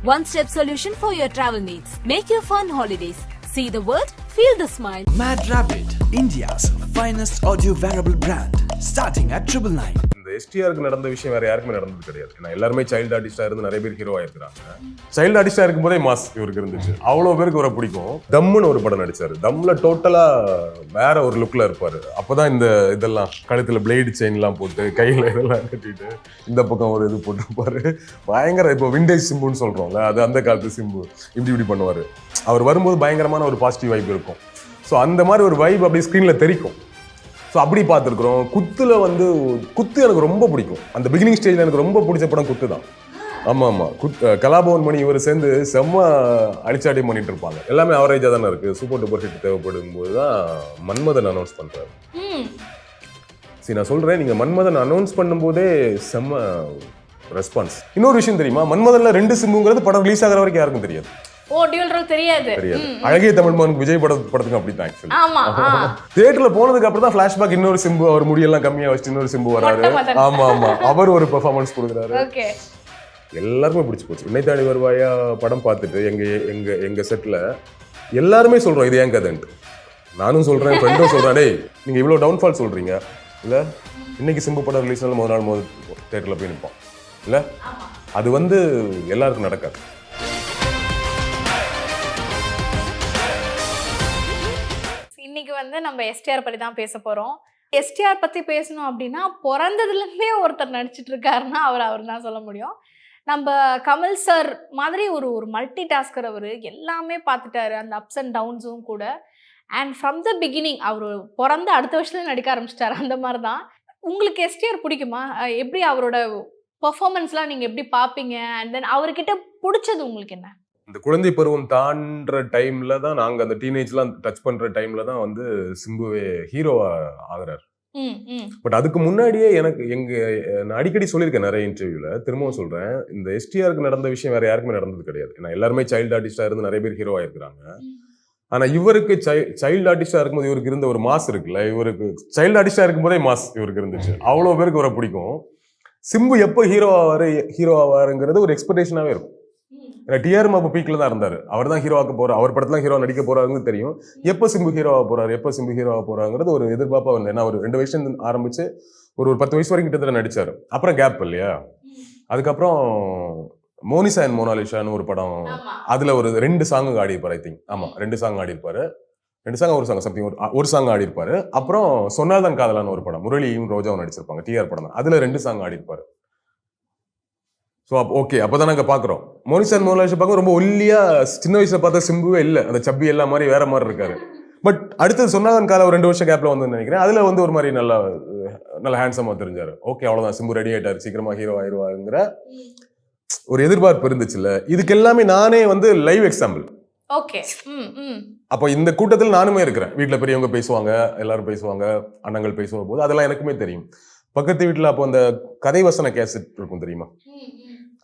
One-step solution for your travel needs. Make your fun holidays. See the world, feel the smile. Mad Rabbit, India's finest audio wearable brand, starting at 999. இந்த எஸ்டிஆருக்கு நடந்த விஷயம் வேற யாருக்குமே நடந்தது கிடையாது. ஏன்னா எல்லாருமே சைல்டு ஆர்டிஸ்டா இருந்து நிறைய பேர் ஹீரோ ஆயிருக்காங்க. சைல்டு ஆர்டிஸ்டா இருக்கும் போதே மாஸ் இவருக்கு இருந்துச்சு. அவ்வளவு பேருக்கு இவரை பிடிக்கும். தம்முன்னு ஒரு படம் நடிச்சாரு. தம்ல டோட்டலா வேற ஒரு லுக்ல இருப்பாரு. அப்பதான் இந்த இதெல்லாம் கழுத்துல பிளேடு செயின் எல்லாம் போட்டு கையில இதெல்லாம் கட்டிட்டு இந்த பக்கம் ஒரு இது போட்டுருப்பாரு. பயங்கர இப்போ விண்டேஜ் சிம்புன்னு சொல்றோம்ல, அது அந்த காலத்து சிம்பு இப்படி பண்ணுவாரு. அவர் வரும்போது பயங்கரமான ஒரு பாசிட்டிவ் வைப் இருக்கும். ஸோ அந்த மாதிரி ஒரு வைப் அப்படி ஸ்க்ரீன்ல தெரிக்கும். ஸோ அப்படி பார்த்துருக்குறோம். குத்து எனக்கு ரொம்ப பிடிக்கும். அந்த பிகினிங் ஸ்டேஜில் எனக்கு ரொம்ப பிடிச்ச படம் குத்து தான். ஆமாம் கலாபவன் மணி இவர் சேர்ந்து செம்ம அடிச்சாட்டியம் பண்ணிட்டு இருப்பாங்க. எல்லாமே அவரேஜாக தானே இருக்குது. சூப்பர் டூப்பர் ஹிட் தேவைப்படும் போது தான் மன்மதன் அனௌன்ஸ் பண்ணுறாரு. சரி, நான் சொல்கிறேன், நீங்கள் மன்மதன் அனௌன்ஸ் பண்ணும்போதே செம்ம ரெஸ்பான்ஸ். இன்னொரு விஷயம் தெரியுமா, மன்மதனில் 2 சிம்புங்கிறது படம் ரிலீஸ் ஆகிற வரைக்கும் யாருக்கும் தெரியாது. டியூல் ரோல் தெரியாது. அழகிய தமிழ் மகனுக்கு விஜய் படத்துக்கு அப்படித்தான். ஆக்சுவலி தியேட்டர்ல போனதுக்கு அப்புறம் தான் ஃபிளாஷ்பேக் இன்னொரு சிம்பு, அவர் முடியெல்லாம் கம்மியா வச்சு இன்னொரு சிம்பு வராரு. ஆமா அவர் ஒரு பெர்ஃபார்மன்ஸ் கொடுக்குறாரு. எல்லாருமே பிடிச்சி போச்சு. உன்னை தாண்டி வருவாயா படம் பார்த்துட்டு எங்க செட்ல எல்லாருமே சொல்றோம் இது ஏன் கதைன்ட்டு. நானும் சொல்றேன், ஃப்ரெண்டும் சொல்றேன், டேய் நீங்க இவ்வளவு டவுன்ஃபால் சொல்றீங்க இல்ல, இன்னைக்கு சிம்பு படம் ரிலீஸ் ஆனாலும் முதல் நாள் தியேட்டர்ல போய் நிற்போம் இல்ல, அது எல்லாருக்கும் நடக்காது. இன்னைக்கு நம்ம எஸ்டிஆர் பத்தி தான் பேச போறோம். எஸ்டிஆர் பத்தி பேசணும் அப்படின்னா பிறந்ததுலேருந்தே ஒருத்தர் நடிச்சிட்டு இருக்காருன்னா அவர் தான் சொல்ல முடியும். நம்ம கமல் சார் மாதிரி ஒரு மல்டி டாஸ்கர். அவர் எல்லாமே பார்த்துட்டாரு, அந்த அப்ஸ் அண்ட் டவுன்ஸும் கூட. அண்ட் ஃப்ரம் த பிகினிங் அவர் பிறந்த அடுத்த வருஷத்துல நடிக்க ஆரம்பிச்சிட்டாரு. அந்த மாதிரி தான். உங்களுக்கு எஸ்டிஆர் பிடிக்குமா? எப்படி அவரோட பெர்ஃபார்மன்ஸ்லாம் நீங்கள் எப்படி பார்ப்பீங்க? அண்ட் தென் அவர்கிட்ட பிடிச்சது உங்களுக்கு என்ன? இந்த குழந்தை பருவம் தாண்டுற டைம்ல தான், நாங்க அந்த டீனேஜ்லாம் டச் பண்ற டைம்ல தான் சிம்புவே ஹீரோவா ஆகுறாரு. பட் அதுக்கு முன்னாடியே நான் அடிக்கடி சொல்லியிருக்கேன் நிறைய இன்டர்வியூல, திரும்பவும் சொல்றேன், இந்த எஸ்டிஆருக்கு நடந்த விஷயம் வேற யாருக்குமே நடந்தது கிடையாது. ஏன்னா எல்லாருமே சைல்டு ஆர்டிஸ்டா இருந்து நிறைய பேர் ஹீரோ ஆயிருக்காங்க. ஆனா இவருக்கு சைல்டு ஆர்டிஸ்டா இருக்கும்போது இவருக்கு இருந்த ஒரு மாஸ் இருக்குல்ல, இவருக்கு சைல்டு ஆர்டிஸ்டா இருக்கும்போதே மாஸ் இவருக்கு இருந்துச்சு. அவ்வளவு பேருக்கு இவரை பிடிக்கும். சிம்பு எப்போ ஹீரோ ஆவாருங்கிறது ஒரு எக்ஸ்பெக்டேஷனாவே இருக்கும். ஏன்னா டிஆர்எம் அப்போ பீக்ல தான் இருந்தாரு. அவர் தான் ஹீரோ ஆக்க போறாரு, அவர் படத்துல ஹீரோ நடிக்க போறாருன்னு தெரியும். எப்போ சிம்பு ஹீரோ ஆக போறாங்கிறது ஒரு எதிர்பார்ப்பா வந்து. ஏன்னா ஒரு 2 வயசுல ஆரம்பிச்சு ஒரு 10 வயசு வரைக்கும் கிட்டத்தட்ட நடிச்சாரு. அப்புறம் கேப் இல்லையா, அதுக்கப்புறம் மோனிசா அண்ட் மோனாலிஷான்னு ஒரு படம், அதுல ஒரு 2 சாங் ஆடிருப்பாரு. ஐ திங்க் 2 சாங் ஆடிருப்பாரு. 2 சாங் ஒரு சாங் சம்திங் ஒரு சாங் ஆடிருப்பாரு. அப்புறம் சொன்னால்தான் காதலான்னு ஒரு படம், முரளியும் ரோஜாவும் நடிச்சிருப்பாங்க, டிஆர் படம் தான். அதுல 2 சாங் ஆடிருப்பாரு. ஸோ ஓகே, அப்போதான் நாங்கள் பார்க்குறோம் மோனிசா அண்ட் மோனாலிஷா பார்க்க ரொம்ப ஒல்லியா சின்ன வயசுல பார்த்தா சிம்புவே இல்லை, அந்த சப்பி எல்லாம் மாதிரி வேற மாதிரி இருக்காரு. பட் அடுத்தது சொன்னாதான் கால ஒரு 2 வருஷம் கேப்ல வந்து நினைக்கிறேன், அதுல ஒரு மாதிரி நல்ல ஹேண்ட்ஸமா தெரிஞ்சாரு. ஓகே அவ்வளவுதான், சிம்பு ரெடி ஆயிட்டாரு, சீக்கிரமா ஹீரோ ஆயிடுவாருங்கிற ஒரு எதிர்பார்ப்பு இருந்துச்சுல்ல. இதுக்கு எல்லாமே நானே லைவ் எக்ஸாம்பிள். ஓகே. அப்போ இந்த கூட்டத்தில் நானுமே இருக்கிறேன். வீட்டில் பெரியவங்க பேசுவாங்க, எல்லாரும் பேசுவாங்க, அண்ணங்கள் பேசுவோம் போது அதெல்லாம் எனக்குமே தெரியும். பக்கத்து வீட்டில் அப்போ அந்த கதைவசன கேசட் இருக்கும் தெரியுமா,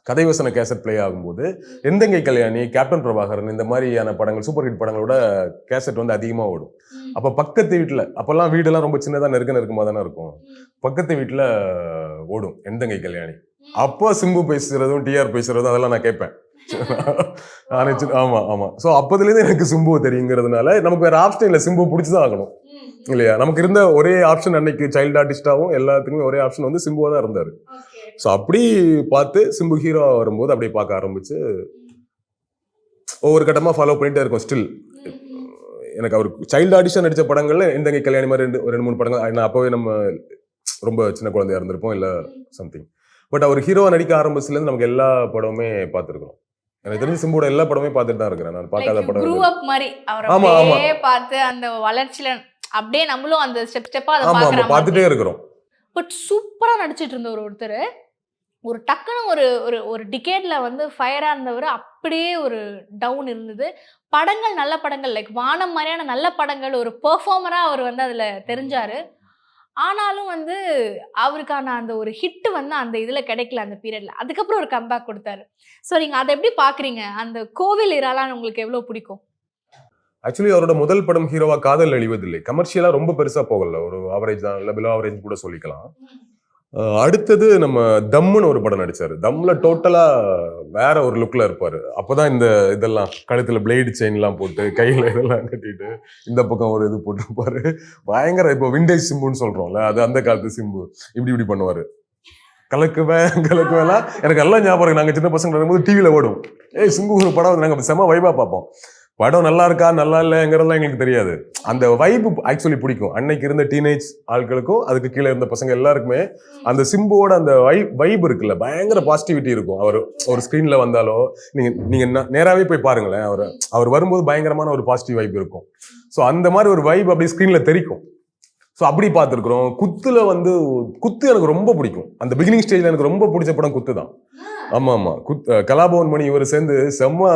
கதைவசன கேசட் பிளே ஆகும்போது எந்தங்கை கல்யாணி, கேப்டன் பிரபாகரன் இந்த மாதிரியான படங்கள், சூப்பர் ஹிட் படங்களோட கேசட் அதிகமா ஓடும். அப்ப பக்கத்து வீட்டுல, அப்பெல்லாம் வீடெல்லாம் ரொம்ப சின்னதா நெருக்கமா தானே இருக்கும், பக்கத்து வீட்டுல ஓடும் எந்தங்கை கல்யாணி. அப்போ சிம்பு பேசுறதும் டிஆர் பேசுறதும் அதெல்லாம் நான் கேட்பேன். ஆமா. சோ அப்பதுலேருந்து எனக்கு சிம்பு தெரியுங்கிறதுனால நமக்கு வேற ஆப்ஷன் இல்லை, சிம்பு பிடிச்சுதான் ஆகணும் இல்லையா. நமக்கு இருந்த ஒரே ஆப்ஷன் அன்னைக்கு சைல்டு ஆர்டிஸ்டாவும் எல்லாத்துக்குமே ஒரே ஆப்ஷன் சிம்புவா தான் இருந்தாரு. ஸோ அப்படி பார்த்து சிம்பு ஹீரோ வரும்போது அப்படியே பார்க்க ஆரம்பிச்சு ஒவ்வொரு கட்டமாக ஃபாலோ பண்ணிட்டே இருக்கும். ஸ்டில் எனக்கு அவர் சைல்டு ஆர்டிஸ்டாக நடித்த படங்கள்ல எந்தங்கை கல்யாணி மாதிரி 2-3 படங்கள், நான் அப்போவே நம்ம ரொம்ப சின்ன குழந்தையா இருந்திருப்போம் இல்லை சம்திங். பட் அவர் ஹீரோவா நடிக்க ஆரம்பிச்சுலேருந்து நமக்கு எல்லா படமுமே பார்த்துருக்கோம். எனக்கு தெரிஞ்சு சிம்போட எல்லா படமே பார்த்துட்டு தான் இருக்கிறேன். நான் பார்க்காத படம் பார்த்து அந்த வளர்ச்சியில அப்படியே நம்மளும் அந்த ஸ்டெப்பா பார்த்துட்டே இருக்கிறோம். பட் சூப்பரா நடிச்சிட்டு இருந்த ஒருத்தர் ஒரு டக்குன்னு ஒரு டிகேட்ல ஃபயரா இருந்தவர் அப்படியே ஒரு டவுன் இருந்தது. படங்கள், நல்ல படங்கள், லைக் வானம் மாதிரியான நல்ல படங்கள், ஒரு பெர்ஃபார்மரா அவர் அதுல தெரிஞ்சாரு. ஆனாலும் அவருக்கான அந்த ஒரு ஹிட் அந்த இதுல கிடைக்கல அந்த பீரியட்ல. அதுக்கப்புறம் ஒரு கம்பேக் கொடுத்தாரு. ஸோ நீங்க அதை எப்படி பாக்குறீங்க? அந்த கோவில் இராலாம் உங்களுக்கு எவ்வளவு பிடிக்கும்? ஆக்சுவலி அவரோட முதல் படம் ஹீரோவா காதல் அழிவதில்லை கமர்ஷியலா ரொம்ப பெருசா போகல, ஒரு ஆவரேஜ் தான், இல்ல பிலோ ஆவரேஜ் கூட சொல்லிக்கலாம். அடுத்தது நம்ம தம்முன்னு ஒரு படம் நடிச்சாரு. தம்ல டோட்டலா வேற ஒரு லுக்ல இருப்பாரு. அப்பதான் இந்த இதெல்லாம் கழுத்துல பிளேடு செயின் எல்லாம் போட்டு கையில இதெல்லாம் கட்டிட்டு இந்த பக்கம் ஒரு இது போட்டுருப்பாரு. பயங்கர இப்போ விண்டேஜ் சிம்புன்னு சொல்றோம்ல, அது அந்த காலத்து சிம்பு. இப்படி பண்ணுவாரு. கலக்குவேலாம் எனக்கு எல்லாம் ஞாபகம். நாங்க சின்ன பசங்க இருக்கும்போது டிவியில ஓடும். சிம்பு ஒரு படம் நாங்க செம வைபா பார்ப்போம். படம் நல்லா இருக்கா நல்லா இல்லைங்கிறதுலாம் எங்களுக்கு தெரியாது. அந்த வைப் ஆக்சுவலி பிடிக்கும். அன்னைக்கு இருந்த டீனேஜ் ஆட்களுக்கும் அதுக்கு கீழே இருந்த பசங்க எல்லாருக்குமே அந்த சிம்புவோட அந்த வைப் இருக்குல்ல, பயங்கர பாசிட்டிவிட்டி இருக்கும். அவர் ஒரு ஸ்கிரீன்ல வந்தாலோ நீங்க நேராவே போய் பாருங்களேன், அவர் வரும்போது பயங்கரமான ஒரு பாசிட்டிவ் வைப் இருக்கும். ஸோ அந்த மாதிரி ஒரு வைப் அப்படி ஸ்கிரீன்ல தெரிக்கும். ஸோ அப்படி பார்த்துருக்குறோம். குத்துல வந்து குத்து எனக்கு ரொம்ப பிடிக்கும். அந்த பிகினிங் ஸ்டேஜ்ல எனக்கு ரொம்ப பிடிச்ச படம் குத்து தான். ஆமா கலாபவன் மணி இவர் சேர்ந்து செம்ம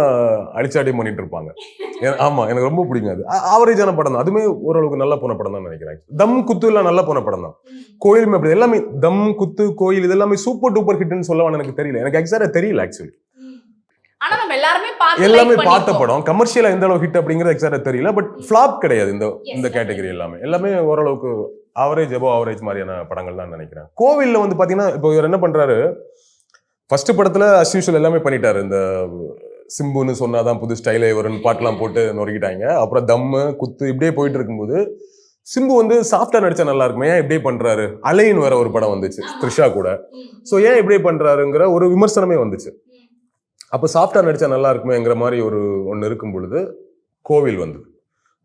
அடிச்சாட்டியம் பண்ணிட்டு இருப்பாங்க. ஆமா எனக்கு ரொம்ப பிடிக்கும். அது ஆவரேஜான படம் தான். அதுவுமே ஓரளவுக்கு நல்லா போன படம் தான் நினைக்கிறேன். தம் குத்து எல்லாம் நல்லா போன படம் தான். கோயிலுமே அப்படி எல்லாமே தம் குத்து கோயில் இது எல்லாமே சூப்பர் டூப்பர் ஹிட்னு சொல்லவான்னு எனக்கு தெரியல. எனக்கு எக்ஸாக்டா தெரியல ஆக்சுவலி. எல்லாமே பார்த்த படம் கமர்ஷியலா எந்த அளவு ஹிட் அப்படிங்கிறது எக்ஸாக்டா தெரியல. பட் ஃபிளாப் கிடையாது இந்த கேட்டகரி. எல்லாமே ஓரளவுக்கு ஆவரேஜ் அபவ் ஆவரேஜ் மாதிரியான படங்கள் தான் நினைக்கிறேன். கோவில்ல வந்து பாத்தீங்கன்னா இப்போ இவர் என்ன பண்றாரு, ஃபர்ஸ்ட் படத்துல அஸ் யூசுவல் எல்லாமே பண்ணிட்டாரு. இந்த சிம்புன்னு சொன்னாதான் புது ஸ்டைலே வரும்னு பாட்டுலாம் போட்டு நொறுக்கிட்டாங்க. அப்புறம் தம்மு குத்து இப்படியே போயிட்டு இருக்கும்போது சிம்பு வந்து சாஃப்டா நடிச்சா நல்லா இருக்குமே, ஏன் இப்படியே பண்றாரு, அலைன்னு வேற ஒரு படம் வந்துச்சு த்ரிஷா கூட. ஸோ ஏன் இப்படியே பண்றாருங்கிற ஒரு விமர்சனமே வந்துச்சு. அப்போ சாஃப்டா நடிச்சா நல்லா இருக்குமேங்கிற மாதிரி ஒன்று இருக்கும் பொழுது கோவில் வந்தது.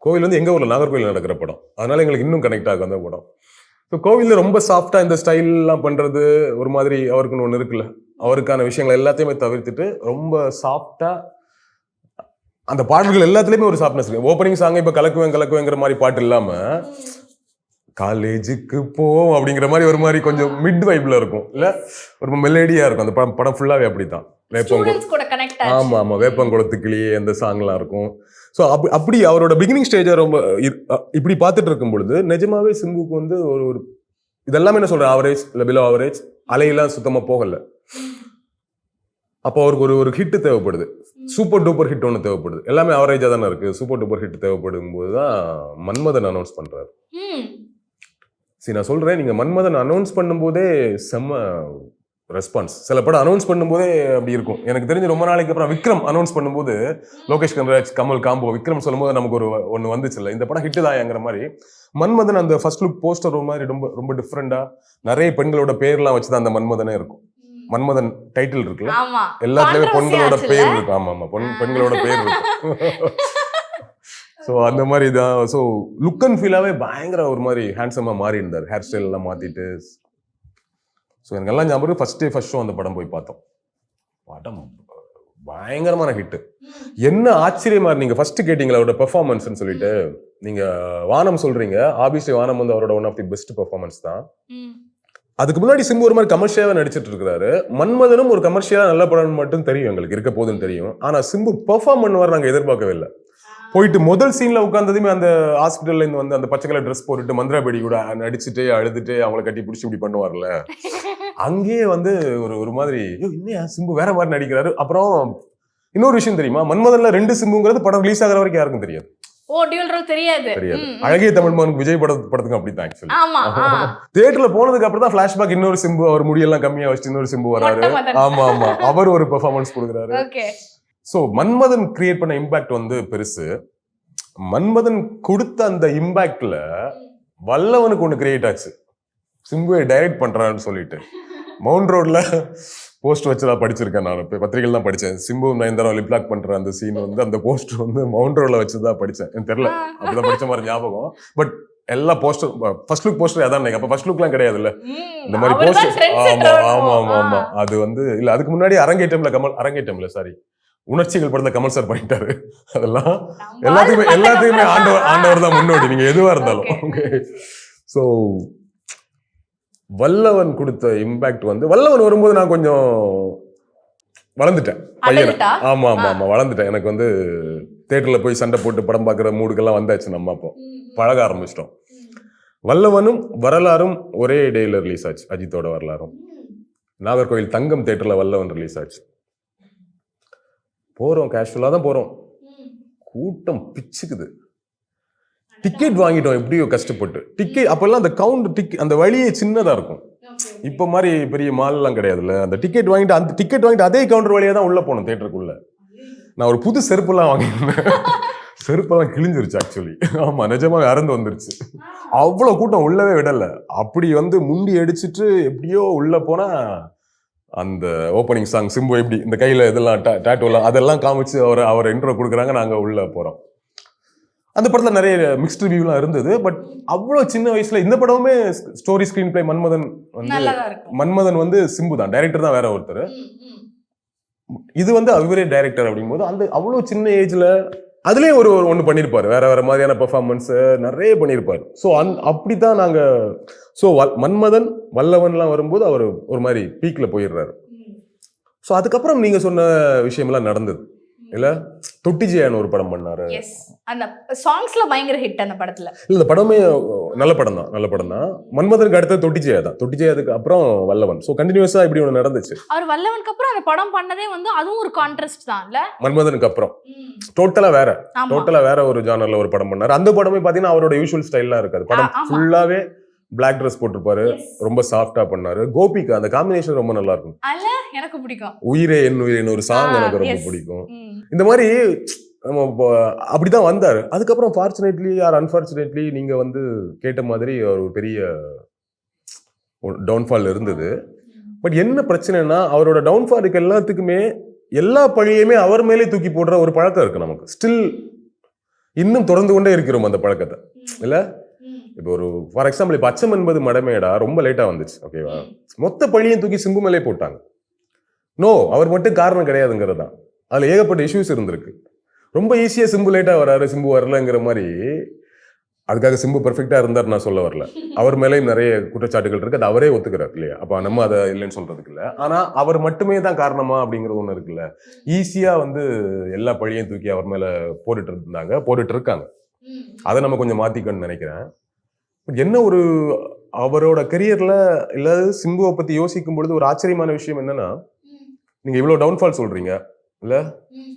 கோவில் வந்து எங்க ஊர்ல நாகர்கோவில் நடக்கிற படம், அதனால எங்களுக்கு இன்னும் கனெக்ட் ஆகும் அந்த படம். ஸோ கோவில்ல ரொம்ப சாஃப்டா இந்த ஸ்டைல்லாம் பண்றது ஒரு மாதிரி அவருக்குன்னு ஒன்று இருக்குல்ல, அவருக்கான விஷயங்கள் எல்லாத்தையுமே தவிர்த்துட்டு ரொம்ப சாஃப்டா அந்த பாடல்கள் எல்லாத்துலயுமே ஒரு சாஃப்ட்னஸ் இருக்கு. ஓப்பனிங் சாங் இப்ப கலக்குவேங்கிற மாதிரி பாட்டு இல்லாம காலேஜுக்கு போவோம் அப்படிங்கிற மாதிரி ஒரு மாதிரி கொஞ்சம் மிட் வைப்ல இருக்கும் இல்ல, ஒரு மெலடியா இருக்கும். அந்த படம் ஃபுல்லாவே அப்படித்தான். வேப்பங்குளத்துக்கிளியே அந்த சாங்லாம் இருக்கும். ஸோ அப்படி அவரோட பிகினிங் ஸ்டேஜை ரொம்ப இப்படி பார்த்துட்டு இருக்கும் பொழுது நிஜமாவே சிம்புக்கு வந்து ஒரு இதெல்லாமே என்ன சொல்றேன் ஆவரேஜ் இல்லை பிலோ ஆவரேஜ், அலையெல்லாம் சுத்தமா போகல. அப்போ அவருக்கு ஒரு ஹிட் தேவைப்படுது, சூப்பர் டூப்பர் ஹிட் ஒன்று தேவைப்படுது. எல்லாமே ஆவரேஜா தானே இருக்கு. சூப்பர் டூப்பர் ஹிட் தேவைப்படும் போதுதான் மன்மதன் அனௌன்ஸ் பண்றாரு. சரி நான் சொல்றேன், நீங்க மன்மதன் அனௌன்ஸ் பண்ணும் போதே செம்ம ரெஸ்பான்ஸ். சில படம் அனௌன்ஸ் பண்ணும்போதே அப்படி இருக்கும். எனக்கு தெரிஞ்சு ரொம்ப நாளைக்கு அப்புறம் விக்ரம் அனௌன்ஸ் பண்ணும்போது லோகேஷ் கனகராஜ் கமல் காம்போ விக்ரம் சொல்லும்போது நமக்கு ஒன்று வந்துச்சு இல்லை, இந்த படம் ஹிட் தான்ங்கிற மாதிரி. மன்மதன் அந்த ஃபர்ஸ்ட் லுக் போஸ்டர் ஒரு மாதிரி ரொம்ப ரொம்ப டிஃப்ரெண்டா நிறைய பெண்களோட பேர்லாம் வச்சுதான் அந்த மன்மதனே இருக்கும். மன்மதன் டைட்டில் இருக்குல்ல, எல்லாத்துலயுமே பெண்களோட பேர் இருக்கும். ஆமா பெண்களோட பேர் இருக்கும். ஸோ அந்த மாதிரி தான். ஸோ லுக் அண்ட் ஃபீலாவே பயங்கர ஒரு மாதிரி ஹேண்ட்ஸமா மாறி இருந்தார். ஹேர் ஸ்டைல் எல்லாம் மாத்திட்டு. ஸோ எனக்கு எல்லாம் ஞாபகம் ஃபர்ஸ்ட் ஷோ அந்த படம் போய் பார்த்தோம். படம் பயங்கரமான ஹிட். என்ன ஆச்சரியமா நீங்க ஃபர்ஸ்ட் கேட்டீங்களா அவரோட பெர்ஃபார்மன்ஸ்ன்னு சொல்லிட்டு, நீங்க வானம் சொல்றீங்க. ஆபியஸ்லி வானம் வந்து அவரோட one of the best performance தான். அதுக்கு முன்னாடி சிம்பு ஒரு மாதிரி கமர்ஷியலா நடிச்சிட்டு இருக்காரு. மன்மதனும் ஒரு கமர்ஷியலா நல்ல படம் மட்டும் தெரியும் எங்களுக்கு, இருக்க போதுன்னு தெரியும். ஆனா சிம்பு பெர்ஃபார்ம் பண்ணுவார் நாங்க எதிர்பார்க்கவே இல்லை. போயிட்டு முதல் சீன்ல உட்கார்ந்ததுமே அந்த ஹாஸ்பிட்டல்ல இருந்து வந்து அந்த பச்சை கலர் ட்ரெஸ் போட்டுட்டு மந்திராபேடி கூட நடிச்சுட்டு அழுதுட்டு அவங்களை கட்டி பிடிச்சி இப்படி பண்ணுவார்ல, அங்கேயே வந்து ஒரு மாதிரி இன்னும் சிம்பு வேற மாதிரி நடிக்கிறாரு. அப்புறம் இன்னொரு விஷயம் தெரியுமா, மன்மதன்ல 2 சிம்புங்கிறது படம் ரிலீஸ் ஆகிற வரைக்கும் யாருக்கும் தெரியாது. தெரியாது. அழகிய தமிழ் மகனுக்கு விஜய் படத்துக்கு அப்படித்தான் ஆக்சுவலி. தியேட்டர்ல போனதுக்கு அப்புறம் தான் பிளாஷ்பேக் இன்னொரு சிம்பு அவர் முடியெல்லாம் கம்மியா வச்சு இன்னொரு சிம்பு வராரு. ஆமா அவர் ஒரு பெர்ஃபார்மன்ஸ் கொடுக்குறாரு. ஸோ மன்மதன் கிரியேட் பண்ண இம்பாக்ட் வந்து பெருசு. மன்மதன் கொடுத்த அந்த இம்பாக்ட்ல வல்லவனுக்கு ஒண்ணு கிரியேட் ஆச்சு. சிம்புவை டைரக்ட் பண்றான்னு சொல்லிட்டு மவுண்ட் ரோட்ல போஸ்ட் வச்சுதான் படிச்சிருக்கேன். நான் பத்திரிகைகள் தான் படிச்சேன். சிம்பு நயன்தாரா லிப்லாக் பண்ற அந்த சீன் வந்து அந்த போஸ்டர் வந்து மவுண்ட் ரோட்ல வச்சுதான் படிச்சேன். எனக்கு தெரியல, அப்படிதான் படிச்ச மாதிரி ஞாபகம். பட் எல்லா போஸ்டர் ஃபர்ஸ்ட் லுக் போஸ்டர் அதான். அப்ப ஃபர்ஸ்ட் லுக்லாம் கிடையாதுல்ல, இந்த மாதிரி போஸ்டர். ஆமா அது வந்து இல்ல, அதுக்கு முன்னாடி அரங்கேற்றம்ல சாரி உணர்ச்சிகள் படத்துல கமல் சார் பண்ணிட்டாரு. அதெல்லாம் எல்லாத்துக்குமே ஆண்டவர் தான் முன்னோடி, நீங்க எதுவா இருந்தாலும். ஸோ வல்லவன் கொடுத்த இம்பாக்ட் வந்து, வல்லவன் வரும்போது நான் கொஞ்சம் வளர்ந்துட்டேன் பையனை. ஆமா வளர்ந்துட்டேன். எனக்கு வந்து தியேட்டர்ல போய் சண்டை போட்டு படம் பார்க்குற மூடுக்கெல்லாம் வந்தாச்சு. நம்ம அப்போ பழக ஆரம்பிச்சிட்டோம். வல்லவனும் வரலாறும் ஒரே டேல ரிலீஸ் ஆச்சு. அஜித்தோட வரலாறும் நாகர்கோவில் தங்கம் தியேட்டர்ல வல்லவன் ரிலீஸ் ஆச்சு. போறோம், கேஷுவலா தான் போறோம். கூட்டம் பிச்சுக்குது. டிக்கெட் வாங்கிட்டோம் எப்படியோ கஷ்டப்பட்டு. டிக்கெட் அப்பெல்லாம் அந்த அந்த வழியே சின்னதா இருக்கும். இப்ப மாதிரி பெரிய மால்லாம் கிடையாதுல்ல. அந்த டிக்கெட் வாங்கிட்டு அதே கவுண்டர் வழியா தான் உள்ள போனோம் தியேட்டருக்குள்ள. நான் ஒரு புது செருப்புலாம் வாங்கியிருந்தேன். செருப்பெல்லாம் கிழிஞ்சிருச்சு ஆக்சுவலி. ஆமா, நிஜமா அறந்து வந்துருச்சு. அவ்வளவு கூட்டம் உள்ளவே விடல. அப்படி முண்டி அடிச்சுட்டு எப்படியோ உள்ள போனா அந்த ஓப்பனிங் சாங் சிம்பு எப்படி இந்த கையில இதெல்லாம் டாட்டூலாம் அதெல்லாம் காமிச்சு அவர் இன்ட்ரோ கொடுக்குறாங்க. நாங்க உள்ள போறோம். அந்த படத்துல நிறைய மிக்ஸ்ட் ரிவ்யூலாம் இருந்தது. பட் அவ்வளவு சின்ன வயசுல இந்த படமுமே story screenplay Manmadhan Simbu தான், டைரக்டர் தான் வேற ஒருத்தர். இது அவரே டைரக்டர் அப்படிங்கும்போது அந்த அவ்வளவு சின்ன ஏஜ்ல அதுலயே ஒண்ணு பண்ணிருப்பாரு. வேற வேற மாதிரியான பெர்ஃபார்மன்ஸ் நிறைய பண்ணிருப்பாரு. ஸோ அப்படித்தான் நாங்க மன்மதன் வல்லவன்லாம் வரும்போது அவர் ஒரு மாதிரி பீக்ல போயிடுறாரு. ஸோ அதுக்கப்புறம் நீங்க சொன்ன விஷயம்லாம் நடந்தது இல்ல. தொட்டிஜியான்னு ஒரு படம் பண்ணாரு. அந்த சாங்ஸ்ல பயங்கர ஹிட் அந்த படத்துல. இல்ல இந்த படமே நல்ல படம் தான். மன்மதனுக்கு அடுத்து தொட்டிஜியாதுக்கு அப்புறம் வல்லவன். சோ கண்டினியூஸா இப்படி ஒண்ணு நடந்துச்சு. அவர் வல்லவனுக்கு அப்புறம் அந்த படம் பண்ணதே அதுவும் ஒரு கான்ட்ராஸ்ட் தான் இல்ல. மன்மதனுக்கு அப்புறம் டோட்டலா வேற ஒரு ஜானர்ல ஒரு படம் பண்ணாரு. அந்த படமே பாத்தீங்கன்னா அவரோட யூசுவல் ஸ்டைல்லாம் இருக்காது. படம் ஃபுல்லாவே பிளாக் ட்ரெஸ் போட்டிருப்பாரு. ரொம்ப சாஃப்டா பண்ணாரு. கோபிகா அந்த காம்பினேஷன் ரொம்ப நல்லா இருக்கும். எனக்கு பிடிக்கும். உயிரே என் உயிரின் ஒரு சாங் எனக்கு ரொம்ப பிடிக்கும். இந்த மாதிரி அப்படிதான் வந்தாரு. அதுக்கப்புறம் ஃபார்ச்சுனேட்லி ஆர் அன்பார்ச்சுனேட்லி நீங்க கேட்ட மாதிரி ஒரு பெரிய டவுன்ஃபால் இருந்தது. பட் என்ன பிரச்சனைனா அவரோட டவுன்ஃபாலுக்கு எல்லாத்துக்குமே எல்லா பழியுமே அவர் மேலே தூக்கி போடுற ஒரு பழக்கம் இருக்கு நமக்கு. ஸ்டில் இன்னும் தொடர்ந்து கொண்டே இருக்கிறோம் அந்த பழக்கத்தை இல்ல. இப்போ ஒரு ஃபார் எக்ஸாம்பிள் இப்போ அச்சம் என்பது மடமேடா ரொம்ப லேட்டா வந்துச்சு. ஓகேவா, மொத்த பழியும் தூக்கி சிம்பு மேலே போட்டாங்க. நோ, அவர் மட்டும் காரணம் கிடையாதுங்கிறது தான். அதுல ஏகப்பட்ட இஷ்யூஸ் இருந்திருக்கு. ரொம்ப ஈஸியா சிம்பு லேட்டா வராரு, சிம்பு வரலங்கிற மாதிரி. அதுக்காக சிம்பு பெர்ஃபெக்டா இருந்தார் நான் சொல்ல வரல. அவர் மேலேயும் நிறைய குற்றச்சாட்டுகள் இருக்கு. அது அவரே ஒத்துக்கிறார் இல்லையா. அப்ப நம்ம அதை இல்லைன்னு சொல்றதுக்கு இல்லை. ஆனா அவர் மட்டுமே தான் காரணமா அப்படிங்கிறது ஒண்ணு இருக்குல்ல. ஈஸியா எல்லா பழியையும் தூக்கி அவர் மேல போட்டுட்டு இருக்காங்க. அதை நம்ம கொஞ்சம் மாத்திக்கணும்னு நினைக்கிறேன். என்ன ஒரு அவரோட கரியர்ல இல்ல சிம்புவை பத்தி யோசிக்கும் பொழுது ஒரு ஆச்சரியமான விஷயம் என்னன்னா, நீங்க இவ்வளவு டவுன்ஃபால் சொல்றீங்க இல்ல.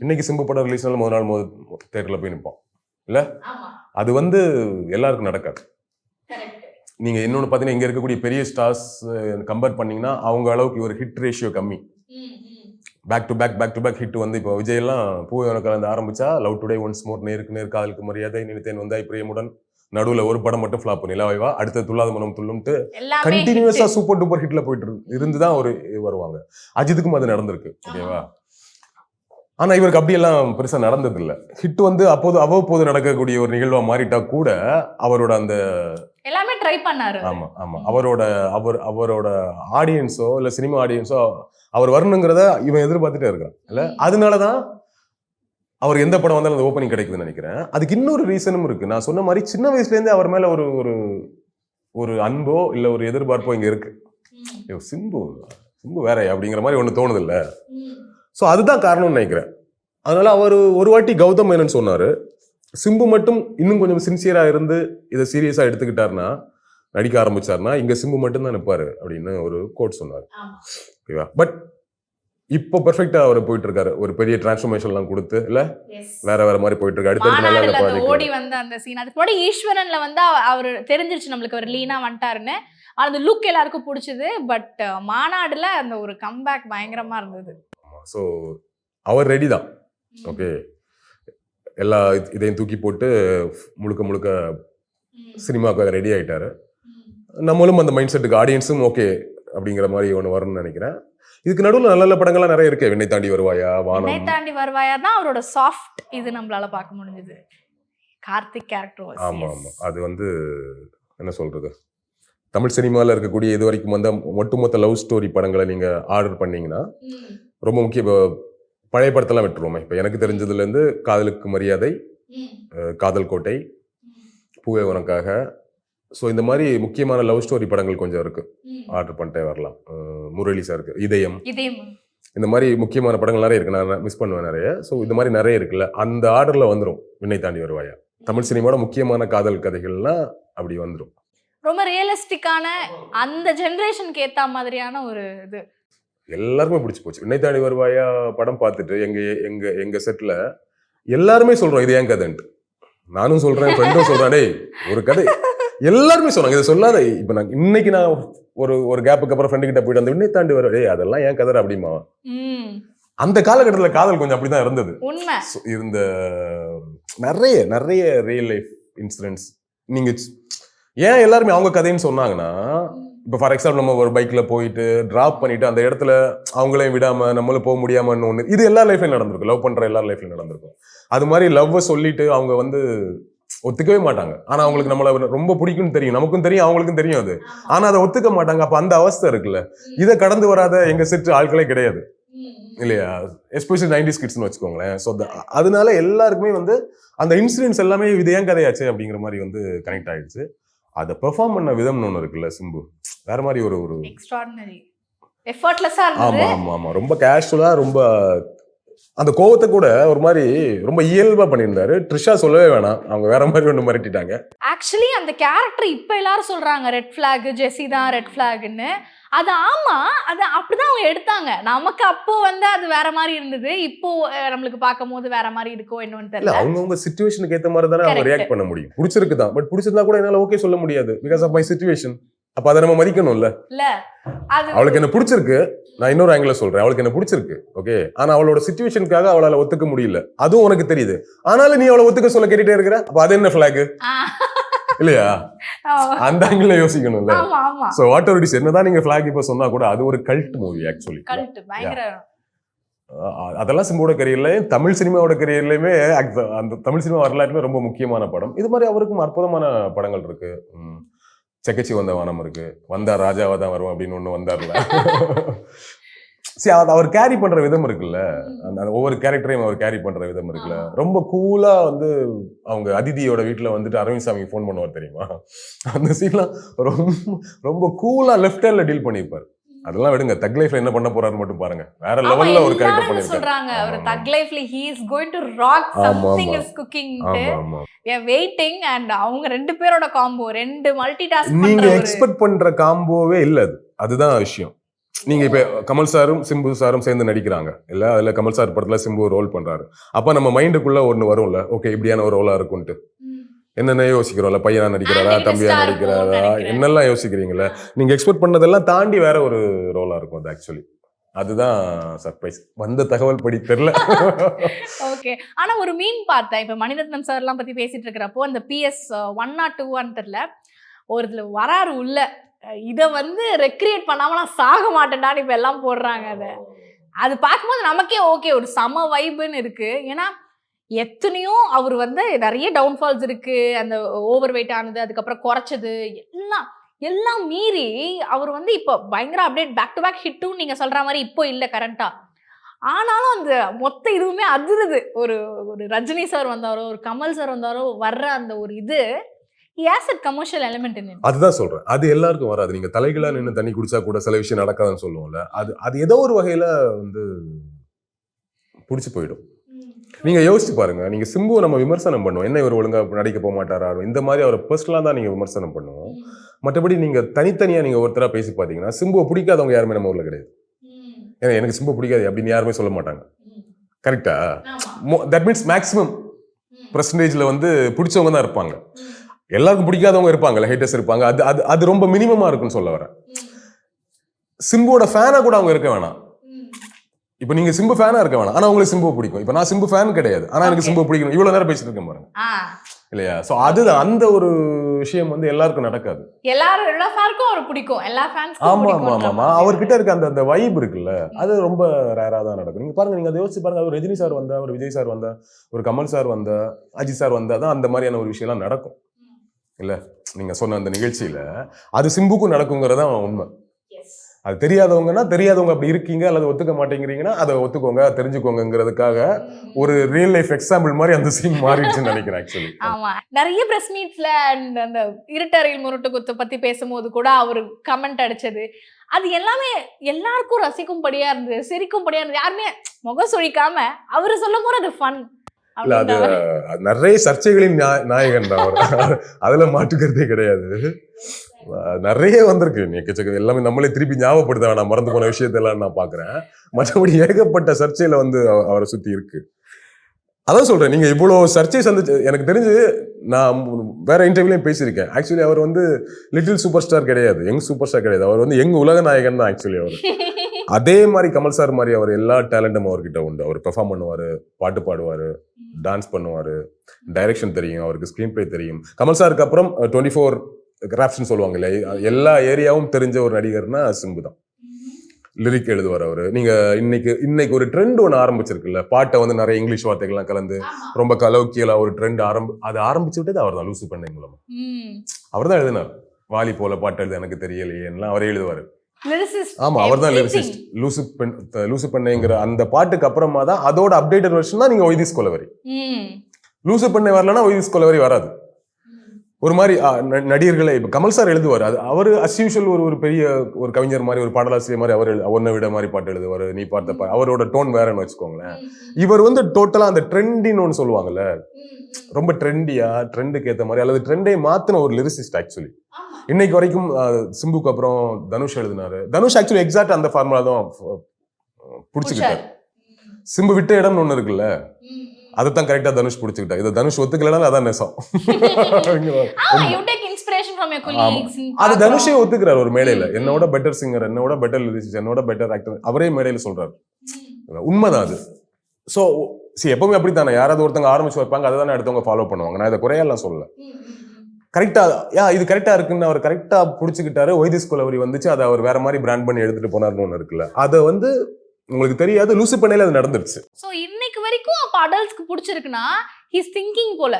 இன்னைக்கு சிம்பு படம் ரிலீஸ் முதல் நாள் தியேட்டர்ல போய் நிற்போம் இல்ல. அது எல்லாருக்கும் நடக்காது. நீங்க இன்னொன்னு பாத்தீங்கன்னா இங்க இருக்கக்கூடிய பெரிய ஸ்டார்ஸ் கம்பேர் பண்ணீங்கன்னா அவங்க அளவுக்கு ஒரு ஹிட் ரேஷியோ கம்மி. பேக் டு பேக் ஹிட் இப்போ விஜய் எல்லாம் பூவை கலந்து ஆரம்பிச்சா லவ் டுடே ஒன்ஸ் மோர், நேருக்கு நேர், காதலுக்கு மரியாதை, நினைத்தேன் வந்தாய், பிரியமுடன், நடுவுல ஒரு படம் மட்டும் ஃபிளாப் நிலாவைவா, அடுத்த துள்ளாத மனம் துள்ளும்ட்டு கண்டினியூஸா சூப்பர் டூப்பர் ஹிட்ல போயிட்டு இருந்துதான் ஒரு வருவாங்க. அஜித்துக்கும் அது நடந்திருக்கு. ஓகேவா. ஆனா இவருக்கு அப்படியெல்லாம் பெருசா நடந்தது இல்ல. ஹிட் அவ்வப்போது நடக்கக்கூடிய ஒரு நிகழ்வா மாறிட்டா கூட அவரோட அந்த எல்லாமே ட்ரை பண்ணாரு. ஆமா அவரோட ஆடியன்ஸோ இல்ல சினிமா ஆடியன்ஸோ அவர் வரணுங்கிறத இவன் எதிர்பார்த்துட்டே இருக்கான் இல்ல. அதனாலதான் அவர் எந்த படம் வந்தாலும் அந்த ஓப்பனிங் கிடைக்குதுன்னு நினைக்கிறேன். அதுக்கு இன்னொரு ரீசனும் இருக்கு. நான் சொன்ன மாதிரி சின்ன வயசுல இருந்தே அவர் மேல ஒரு அன்போ இல்ல ஒரு எதிர்பார்ப்போ இங்க இருக்கு. சிம்பு வேற அப்படிங்கிற மாதிரி ஒண்ணு தோணுது இல்ல. ஸோ அதுதான் காரணம்னு நினைக்கிறேன். அதனால அவர் ஒரு வாட்டி கௌதம் மேனன் சொன்னாரு, சிம்பு மட்டும் இன்னும் கொஞ்சம் சின்சியரா இருந்து இதை சீரியஸா எடுத்துக்கிட்டாருன்னா, நடிக்க ஆரம்பிச்சாருன்னா இங்க சிம்பு மட்டும் தான் நிற்பாரு அப்படின்னு ஒரு கோட் சொன்னாரு. ஓகேவா. பட் இப்போ பெர்ஃபெக்ட்டா அவர் போயிட்டு இருக்காரு. ஒரு பெரிய டிரான்ஸ்ஃபர்மேஷன் எல்லாம் கொடுத்து இல்ல வேற மாதிரி போயிட்டு இருக்காரு. அடுத்த நல்ல ஓடி அந்த சீன் அதுக்கு கூட ஈஸ்வரன்ல அவர் தெரிஞ்சிருச்சு நம்மளுக்கு ஒரு லீனா வந்துட்டாருன்னு. அந்த லுக் எல்லாருக்கும் பிடிச்சது. பட் மாநாடுல அந்த ஒரு கம்பேக் பயங்கரமா இருந்தது. ஸோ அவர் ரெடி தான். ஓகே, எல்லா இதையும் தூக்கி போட்டு முழுக்க சினிமாவுக்கு ரெடி ஆயிட்டாரு. நம்மளும் அந்த மைண்ட் செட்டுக்கு ஆடியன்ஸும் ஓகே அப்படிங்கிற மாதிரி ஒன்று வரும்னு நினைக்கிறேன். இதுக்கு நடுவில் நல்ல படங்கள்லாம் நிறைய இருக்கு. விண்ணை தாண்டி வருவாயா, வானம் தாண்டி வருவாயா தான் அவரோட சாஃப்ட் இது நம்மளால பார்க்க முடிஞ்சது. கார்த்திக் கேரக்டர் ஆமா அது என்ன சொல்றது, தமிழ் சினிமாவில் இருக்கக்கூடிய இது வரைக்கும் ஒட்டுமொத்த லவ் ஸ்டோரி படங்களை நீங்க ஆர்டர் பண்ணீங்கன்னா ரொம்ப முக்கிய பழைய படத்தெல்லாம் விட்டுருவோமே. இப்போ எனக்கு தெரிஞ்சதுலேருந்து காதலுக்கு மரியாதை, காதல் கோட்டை, பூவே உனக்காக, ஸோ இந்த மாதிரி முக்கியமான லவ் ஸ்டோரி படங்கள் கொஞ்சம் இருக்கு. ஆர்டர் பண்ணிட்டே வரலாம். முரளி சார் இருக்கு, இதயம், இந்த மாதிரி முக்கியமான படங்கள் நிறைய இருக்கு. நான் மிஸ் பண்ணுவேன் நிறைய. ஸோ இந்த மாதிரி நிறைய இருக்குல்ல, அந்த ஆர்டர்ல வந்துடும். விண்ணை தாண்டி வருவாயா, தமிழ் சினிமாவோட முக்கியமான காதல் கதைகள்லாம் அப்படி வந்துடும். ரொம்ப ரியலிஸ்டிக்கான அந்த ஜெனரேஷனுக்கு ஏற்ற மாதிரியான ஒரு இது எல்லாருமே பிடிச்சி போச்சு. விண்ணை தாண்டி வருவாயா படம் பார்த்துட்டு எங்க செட்ல எல்லாருமே சொல்றோம் இது ஏன் கதைன்ட்டு. நானும் சொல்றேன், ஃப்ரெண்டும் சொல்றேன், டேய் ஒரு கதை எல்லாருமே சொன்னாங்க இதை சொல்லாத. இப்ப நான் இன்னைக்கு நான் ஒரு கேப்புக்கு அப்புறம் ஃப்ரெண்டு கிட்ட போயிட்டு அந்த விண்ணை தாண்டி வர, டேய் அதெல்லாம் ஏன் கதை அப்படிமா. அந்த காலகட்டத்தில் காதல் கொஞ்சம் அப்படிதான் இருந்தது. இருந்த நிறைய நிறைய ரியல் லைஃப் இன்சிடென்ட்ஸ். நீங்க ஏன் எல்லாருமே அவங்க கதைன்னு சொன்னாங்கன்னா, இப்போ ஃபார் எக்ஸாம்பிள் நம்ம ஒரு பைக்ல போயிட்டு டிராப் பண்ணிட்டு அந்த இடத்துல அவங்களையும் விடாம நம்மளும் போக முடியாமன்னு ஒண்ணு, இது எல்லா லைஃப்லயும் நடந்திருக்கும். லவ் பண்ற எல்லா லைஃப்லயும் நடந்திருக்கும். அது மாதிரி லவ் சொல்லிட்டு அவங்க வந்து ஒத்துக்கவே மாட்டாங்க. ஆனா அவங்களுக்கு நம்மள ரொம்ப பிடிக்கும்னு தெரியும், நமக்கும் தெரியும், அவங்களுக்கும் தெரியும் அது. ஆனா அதை ஒத்துக்க மாட்டாங்க. அப்ப அந்த அவஸ்தை இருக்குல்ல, இதை கடந்து வராத எங்க செட்டு ஆட்களே கிடையாது இல்லையா? எஸ்பெஷலி 90s கிட்ஸ்னு வச்சுக்கோங்களேன். ஸோ அதனால எல்லாருக்குமே வந்து அந்த இன்சிடென்ட்ஸ் எல்லாமே இது ஏன் கதையாச்சு அப்படிங்கிற மாதிரி வந்து கனெக்ட் ஆயிடுச்சு. அதை பெர்ஃபார்ம் பண்ண விதம்னு ஒன்று இருக்குல்ல, சிம்பு வேற மாதிரி ஒரு எக்ஸ்ட்ராடினரி எஃபர்ட்லெஸ்ஸா இருந்தது. ஆமா ஆமா, ரொம்ப கேஷுவலா, ரொம்ப அந்த கோவத்தை கூட ஒரு மாதிரி ரொம்ப இயல்பா பண்ணியிருந்தாரு. ட்ரிஷா சொல்லவே வேணாம், அவங்க வேற மாதிரி ஒன்று மிரட்டிட்டாங்க. ஆக்சுவலி அந்த கேரக்டர் இப்ப எல்லாரும் சொல்றாங்க ரெட் ஃபிளாக், ஜெஸி தான் ரெட் ஃபிளாக்னு. அது ஆமா, அது அப்படிதான் அவங்க எடுத்தாங்க. நமக்கு அப்போ வந்து அது வேற மாதிரி இருந்தது, இப்போ நம்மளுக்கு பார்க்கும் போது வேற மாதிரி இருக்கோ என்னன்னு தெரியல. அவங்கவுங்க சிச்சுவேஷனுக்கு ஏற்ற மாதிரி தானே அவங்க ரியாக்ட் பண்ண முடியும். பிடிச்சிருக்குதான், பட் பிடிச்சிருந்தா கூட என்னால ஓகே சொல்ல முடியாது, பிகாஸ் ஆஃப் மை சிச்சுவேஷன். அப்ப அதை நம்ம மதிக்கணும்ல. அவளுக்கு என்ன பிடிச்சிருக்கு, நான் இன்னொரு ஆங்கிள் சொல்றேன், அவளுக்கு என்ன பிடிச்சிருக்கு ஓகே, ஆனா அவளோட சிச்சுவேஷனுக்காக அவளால ஒத்துக்க முடியல, அதுவும் உனக்கு தெரியுது. ஆனாலும் நீ அவளை ஒத்துக்க சொல்ல கேட்டுட்டே இருக்கிற, அப்ப அது என்ன ஃபிளாக் இல்லையா? அந்த ஆங்கிள் யோசிக்கணும்ல. So whatever it is, என்னதான் நீங்க ஃபிளாக் இப்ப சொன்னா கூட அது ஒரு கல்ட் மூவி ஆக்சுவலி. அதெல்லாம் சிம்புவோட கரியர்ல, தமிழ் சினிமாவோட கரியர்லயுமே அந்த தமிழ் சினிமா வரலாற்றுமே ரொம்ப முக்கியமான படம். இது மாதிரி அவருக்கும் அற்புதமான படங்கள் இருக்கு. செக்கச்சி வந்த வானம் இருக்கு, வந்தா ராஜாவா தான் வரும் அப்படின்னு ஒண்ணு வந்தார்ல. சரி, அவர் கேரி பண்ற விதம் இருக்குல்ல, அந்த ஒவ்வொரு கேரக்டரையும் அவர் கேரி பண்ற விதம் இருக்குல்ல, ரொம்ப கூலா வந்து அவங்க அதிதியோட வீட்டுல வந்துட்டு அரவிந்த் சாமிக்கு ஃபோன் பண்ணுவார் தெரியுமா? அந்த சீன்லாம் ரொம்ப ரொம்ப கூலா லெஃப்ட் ஹேண்ட்ல டீல் பண்ணிருப்பாரு. அதெல்லாம் விடுங்க, தக் லைஃப்ல என்ன பண்ண போறாரு மட்டும் பாருங்க. வேற லெவல்ல ஒரு கேரக்டர் பண்ணிருக்காங்க. அவர் தக் லைஃப்ல he is going to rock, something is cooking. we are waiting and அவங்க ரெண்டு பேரோட காம்போ, ரெண்டு மல்டிடாஸ்க் பண்ற, நீங்க எக்ஸ்பெக்ட் பண்ற காம்போவே இல்ல அது. அதுதான் விஷயம். நீங்க இப்ப கமல் சாரும் சிம்பு சாரும் சேர்ந்து நடிக்கிறாங்க இல்ல, அதுல கமல் சார் படத்துல சிம்பு ரோல் பண்றாரு. அப்ப நம்ம மைண்டுக்குள்ள ஒண்ணு வரும்ல, ஓகே இப்படியான ஒரு ரோலா இருக்கும்ட்டு என்னென்ன யோசிக்கிறோம்ல, பையனா நடிக்கிறாரா, தம்பியா நடிக்கிறாரா, என்னெல்லாம் யோசிக்கிறீங்களா? நீங்க எக்ஸ்பெக்ட் பண்ணதெல்லாம் தாண்டி வேற ஒரு ரோலா இருக்கும் அது ஆக்சுவலி. அதுதான் சர்ப்ரைஸ். வந்த தகவல் படி தெரியல. ஓகே, ஆனா ஒரு மீன் பார்த்தேன் இப்ப மணிரத்னம் சார் எல்லாம் பத்தி பேசிட்டு இருக்கிறப்போ, அந்த PS 102 தெரியல, ஒரு இதுல வராரு உள்ள, இத வந்து ரெக்ரியேட் பண்ணாம நான் சாக மாட்டேன்டான்னு இப்ப எல்லாம் போடுறாங்க. அது பார்க்கும்போது நமக்கே ஓகே, ஒரு சம வைப்புன்னு இருக்கு. ஏன்னா எத்தனையோ அவர் வந்து நிறைய டவுன்ஃபால்ஸ் இருக்கு, அந்த ஓவர் வெயிட் ஆனது, அதுக்கப்புறம் குறைச்சது, எல்லாம் மீறி அவர் வந்து இப்போ பயங்கர அப்டேட், பேக் டு பேக் ஹிட்டும் நீங்க சொல்ற மாதிரி இப்போ இல்லை கரண்டா. ஆனாலும் அந்த மொத்த இதுவுமே அதிருது. ஒரு ரஜினி சார் வந்தாரோ, ஒரு கமல் சார் வந்தாரோ வர்ற அந்த ஒரு இது கமர்ஷியல் எலிமெண்ட் என்ன, அதுதான் சொல்றேன். அது எல்லாருக்கும் வராது. நீங்க தலைகளா நின்று தண்ணி குடிச்சா கூட சில விஷயம் நடக்காதுன்னு சொல்லுவோம்ல, அது ஏதோ ஒரு வகையில வந்து பிடிச்சி போயிடும். நீங்க யோசிச்சு பாருங்க, நீங்க சிம்புவை நம்ம விமர்சனம் பண்ணுவோம், என்ன இவர் ஒழுங்கா நடிக்க போக மாட்டாரா, இந்த மாதிரி அவரை பர்சனலா தான் நீங்க விமர்சனம் பண்ணுவோம். மற்றபடி நீங்க தனித்தனியா நீங்க ஒருத்தரா பேசி பாத்தீங்கன்னா, சிம்புவை பிடிக்காதவங்க யாருமே நம்ம ஊர்ல கிடையாது. ஏன்னா எனக்கு சிம்பு பிடிக்காது அப்படின்னு யாருமே சொல்ல மாட்டாங்க. கரெக்டா? தட் மீன்ஸ் மேக்ஸிமம் பெர்சன்டேஜ்ல வந்து பிடிச்சவங்க தான் இருப்பாங்க. எல்லாருக்கும் பிடிக்காதவங்க இருப்பாங்கல்ல, ஹேட்டர்ஸ் இருப்பாங்க. அது ரொம்ப மினிமமா இருக்குன்னு சொல்ல வரேன். சிம்புவோட ஃபேனா கூட அவங்க இருக்க வேணாம். இப்ப நீங்க சிம்பு ஃபேனா இருக்க வேணாம், ஆனா உங்களுக்கு சிம்பு பிடிக்கும். இப்ப நான் சிம்பு ஃபேன் கிடையாது, ஆனா எனக்கு சிம்பு பிடிக்கும். இவ்வளவு நேரம் பேசிட்டு இருக்கேன் பாருங்க, இல்லையா? சோ அதுதான் அந்த ஒரு விஷயம் வந்து எல்லாருக்கும் நடக்காது. எல்லா ஃபேனுக்கும் அவர் பிடிக்கும், எல்லா ஃபேன்ஸ்க்கும். ஆமா ஆமா ஆமா, அவர்கிட்ட இருக்க அந்த வைப் இருக்குல்ல, அது ரொம்ப ரேரா தான் நடக்கும். நீங்க பாருங்க, நீங்க அதை யோசிச்சு பாருங்க. அவர் ரஜினி சார் வந்தா, ஒரு விஜய் சார் வந்தா, ஒரு கமல் சார் வந்தா, அஜித் சார் வந்தா தான் அந்த மாதிரியான ஒரு விஷயம் எல்லாம் நடக்கும் இல்ல. நீங்க சொன்ன அந்த நிகழ்ச்சியில அது சிம்புக்கும் நடக்குங்கிறதான் உண்மை. அது தெரியாதவங்க அப்படி இருக்கீங்க அல்லது ஒத்துக்க மாட்டேங்கிறீங்கன்னா அதை ஒத்துக்கோங்க, தெரிஞ்சுக்கோங்கிறதுக்காக ஒரு ரியல் லைஃப் எக்ஸாம்பிள் மாதிரி அந்த சீன் மாறிடுச்சுன்னு நினைக்கிறேன் ஆக்சுவலி. ஆமா, நிறைய பிரஸ் மீட்ஸ்ல அந்த இருட்டறையில் முரட்டு குத்து பத்தி பேசும்போது கூட அவர் கமெண்ட் அடிச்சது, அது எல்லாமே எல்லாருக்கும் ரசிக்கும்படியா இருந்தது, சிரிக்கும்படியா இருந்தது. யாருமே முகம் சொழிக்காம அவரு சொல்லும் போது அது ஃபன். இல்ல, அது நிறைய சர்ச்சைகளின் நாயகன் தான் அவர், அதுல மாற்றுக்கிறதே கிடையாது. நிறைய வந்திருக்கு, எல்லாமே நம்மளே திருப்பி ஞாபகப்படுத்த வேணாம், மறந்து போன விஷயத்தெல்லாம் நான் பாக்குறேன். மற்றபடி ஏகப்பட்ட சர்ச்சையில வந்து அவரை சுத்தி இருக்கு. அதான் சொல்றேன், நீங்க இவ்வளவு சர்ச்சை சந்திச்சு எனக்கு தெரிஞ்சு நான் வேற இன்டர்வியூலயும் பேசியிருக்கேன். ஆக்சுவலி அவர் வந்து லிட்டில் சூப்பர் ஸ்டார் கிடையாது, யங் சூப்பர் ஸ்டார் கிடையாது, அவர் வந்து யங் உலக நாயகன் தான் ஆக்சுவலி. அவர் அதே மாதிரி கமல் சார் மாதிரி அவர் எல்லா டேலண்ட்டும் அவர்கிட்ட உண்டு. அவர் பெர்ஃபார்ம் பண்ணுவாரு, பாட்டு பாடுவாரு, டான்ஸ் பண்ணுவாரு, டைரக்ஷன் தெரியும், அவருக்கு ஸ்கிரீன் பிளே தெரியும். கமல் சாருக்கு அப்புறம் 24 கிராஃப்ட்ஸ்னு சொல்லுவாங்க இல்லையா, எல்லா ஏரியாவும் தெரிஞ்ச ஒரு நடிகர்னா சிம்பு தான். லிரிக் எழுதுவார் அவரு. நீங்க இன்னைக்கு ஒரு ட்ரெண்ட் ஒன்று ஆரம்பிச்சிருக்குல்ல, பாட்டை வந்து நிறைய இங்கிலீஷ் வார்த்தைகள்லாம் கலந்து ரொம்ப கலோக்கியலா ஒரு ட்ரெண்ட் அதை ஆரம்பிச்சு விட்டது அவர் தான். லூசு பண்ணை மூலமா அவர் தான் எழுதினார். வாலி போல பாட்டு எழுத எனக்கு தெரியலையேலாம் அவரே எழுதுவாரு. ஆமா, அவர் தான் லிரிசிஸ்ட். லூசு பண்ணைங்கிற அந்த பாட்டுக்கு அப்புறமா தான் அதோட அப்டேட்டட் வெர்ஷன் தான் நீங்க ஒய்திஸ் கொலவரி. லூசு பண்ணை வரலன்னா ஒய்திஸ் கொலவரி வராது. ஒரு மாதிரி நடிகர்களை இப்ப கமல் சார் எழுதுவார், அது அவர் அஸ் யூஷுவல் ஒரு பெரிய ஒரு கவிஞர் மாதிரி, ஒரு பாடலாசிரியர் மாதிரி அவர் ஒன்ன விட மாதிரி பாட்டு எழுதுவார். நீ பார்த்த அவரோட டோன் வேறன்னு வச்சுக்கோங்களேன். இவர் வந்து டோட்டலா அந்த ட்ரெண்டின்னு ஒன்று சொல்லுவாங்கல்ல, ரொம்ப ட்ரெண்டியா, ட்ரெண்டுக்கு ஏற்ற மாதிரி அல்லது ட்ரெண்டை மாத்தின ஒரு லிரிசிஸ்ட் ஆக்சுவலி. இன்னைக்கு வரைக்கும் சிம்புக்கு அப்புறம் தனுஷ் எழுதினாரு. தனுஷ் ஆக்சுவலி எக்ஸாக்ட் அந்த ஃபார்முலா தான் புடிச்சுக்கிட்டாரு. சிம்பு விட்ட இடம்னு ஒண்ணு இருக்குல்ல, அதுதான் கரெக்டா தனுஷ் புடிச்சுக்கிட்டா. இது தனுஷ் ஒத்துக்கலனாலும் அதான் நெசம். அது தனுஷே ஒத்துக்கிறார் ஒரு மேடையில. என்னோட பெட்டர் சிங்கர், என்னோட பெட்டர் லிரிசிஸ்ட், என்னோட பெட்டர் ஆக்டர் அவரே மேடையில சொல்றாரு. உண்மைதான் அது. சோ எப்பவுமே அப்படித்தானே, யாராவது ஒருத்தவங்க ஆரம்பிச்சு வைப்பாங்க, அதை தானே அடுத்தவங்க ஃபாலோ பண்ணுவாங்க. நான் இதை குறையெல்லாம் சொல்லல, கரெக்டா இது கரெக்டா இருக்குன்னு அவர் கரெக்டா புடிச்சுக்கிட்டாரு. ஒய்திஸ் கொலவரி வந்துச்சு, அதை அவர் வேற மாதிரி பிராண்ட் பண்ணி எடுத்துட்டு போனார்னு ஒண்ணு இருக்குல்ல, அதை வந்து உங்களுக்கு தெரியாது. லூசு பண்ணையில அது நடந்துருச்சு. சோ இன்னைக்கு வரைக்கும் அப்ப அடல்ட்ஸ்க்கு பிடிச்சிருக்குன்னா ஹீஸ் திங்கிங் போல,